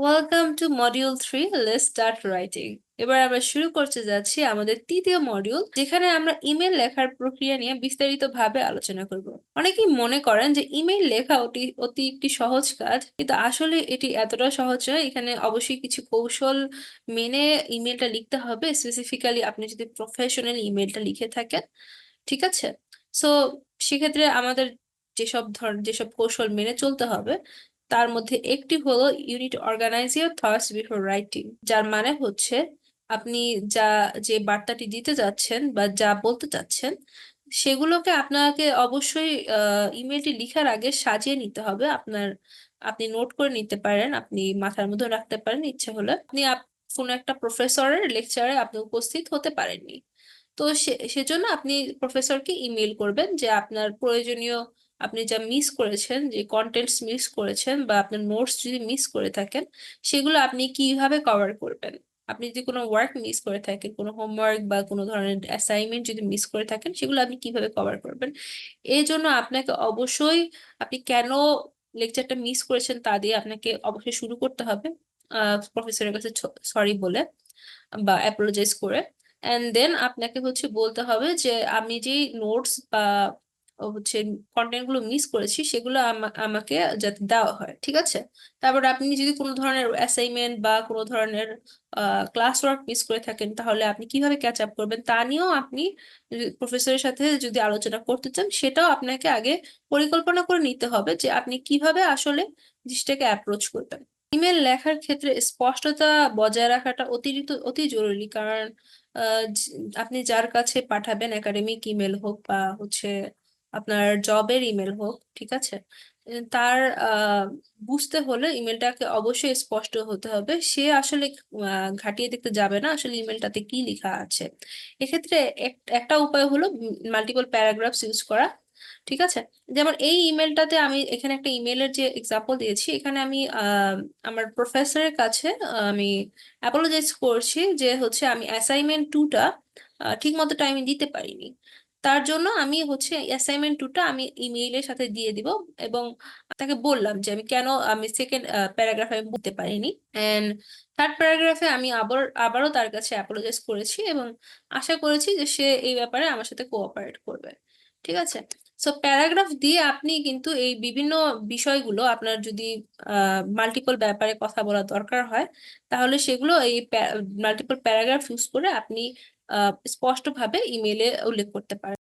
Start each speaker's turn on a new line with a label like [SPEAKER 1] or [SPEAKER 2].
[SPEAKER 1] Welcome to module 3 let's start writing. এবার আমরা শুরু করতে যাচ্ছি আমাদের তৃতীয় মডিউল, যেখানে আমরা ইমেল লেখার প্রক্রিয়া নিয়ে বিস্তারিতভাবে আলোচনা করব। অনেকেই মনে করেন যে ইমেল লেখা অতি অতি একটি সহজ কাজ, কিন্তু আসলে এটি এতটা সহজ নয়। এখানে অবশ্যই কিছু কৌশল মেনে ইমেলটা লিখতে হবে, স্পেসিফিক্যালি আপনি যদি প্রফেশনাল ইমেলটা লিখে থাকেন। ঠিক আছে? সো সেক্ষেত্রে আমাদের যেসব কৌশল মেনে চলতে হবে, তার মধ্যে একটি হলো unit organize your thoughts before writing, যার মানে হচ্ছে আপনি যা যে বার্তাটি দিতে যাচ্ছেন বা যা বলতে চাচ্ছেন, সেগুলোকে আপনাকে অবশ্যই ইমেলটি লিখার আগে সাজিয়ে নিতে হবে। আপনি নোট করে নিতে পারেন, আপনি মাথার মধ্যে রাখতে পারেন। ইচ্ছে হলে কোনো একটা প্রফেসরের লেকচারে আপনি উপস্থিত হতে পারেননি, তো সেজন্য আপনি প্রফেসরকে ইমেল করবেন যে আপনার প্রয়োজনীয়, আপনি যা মিস করেছেন, যে কন্টেন্টস মিস করেছেন বা আপনার নোটস যদি মিস করে থাকেন, সেগুলো আপনি কিভাবে কভার করবেন। আপনি যদি কোনো ওয়ার্ক মিস করে থাকেন, কোনো হোমওয়ার্ক বা কোনো ধরনের অ্যাসাইনমেন্ট যদি মিস করে থাকেন, সেগুলো আপনি কিভাবে কভার করবেন। এই জন্য আপনাকে অবশ্যই, আপনি কেন লেকচারটা মিস করেছেন তা দিয়ে আপনাকে অবশ্যই শুরু করতে হবে, প্রফেসরের কাছে সরি বলে বা অ্যাপোলোজাইজ করে। এন্ড দেন আপনাকে হচ্ছে বলতে হবে যে আমি যে নোটস বা হচ্ছে কন্টেন্ট গুলো মিস করেছি, সেগুলো আমাকে যাতে দেওয়া হয়। ঠিক আছে? তারপর আপনি যদি কোনো ধরনের অ্যাসাইনমেন্ট বা কোনো ধরনের ক্লাস ওয়ার্ক মিস করে থাকেন, তাহলে আপনি কিভাবে ক্যাচ আপ করবেন তা নিয়েও আপনি প্রফেসরের সাথে যদি আলোচনা করতে চান, সেটাও আপনাকে আগে পরিকল্পনা করে নিতে হবে যে আপনি কিভাবে আসলে জিনিসটাকে অ্যাপ্রোচ করবেন। ইমেল লেখার ক্ষেত্রে স্পষ্টতা বজায় রাখাটা অতি জরুরি, কারণ আপনি যার কাছে পাঠাবেন, একাডেমিক ইমেল হোক বা হচ্ছে আপনার জবের ইমেল হোক, ঠিক আছে, তার বুঝতে হলে ইমেলটাকে অবশ্যই স্পষ্ট হতে হবে। সে আসলে ঘাটিয়ে দেখতে যাবে না আসলে ইমেলটাতে কি লেখা আছে। এক্ষেত্রে একটা উপায় হলো মাল্টিপল প্যারাগ্রাফস ইউজ করা। ঠিক আছে? যেমন এই ইমেলটাতে আমি এখানে একটা ইমেলের যে এক্সাম্পল দিয়েছি, এখানে আমি আমার প্রফেসরের কাছে আমি অ্যাপোলোজাইজ করছি যে হচ্ছে আমি অ্যাসাইনমেন্ট 2টা ঠিক মতো টাইমে দিতে পারিনি। তার জন্য আমি হচ্ছে অ্যাসাইনমেন্ট 2টা আমি ইমেইলের সাথে দিয়ে দিব, এবং তাকে বললাম যে আমি সেকেন্ড প্যারাগ্রাফে আমি বুঝতে পারিনি। এন্ড থার্ড প্যারাগ্রাফে আমি আবারও তার কাছে অ্যাপোলোজাইজ করেছি এবং আশা করেছি যে সে এই ব্যাপারে আমার সাথে কোঅপারেট করবে। ঠিক আছে? সো প্যারাগ্রাফ দিয়ে আপনি কিন্তু এই বিভিন্ন বিষয়গুলো, আপনার যদি মাল্টিপল ব্যাপারে কথা বলা দরকার হয়, তাহলে সেগুলো এই মাল্টিপল প্যারাগ্রাফ ইউজ করে আপনি স্পষ্টভাবে ইমেলে উল্লেখ করতে পারেন।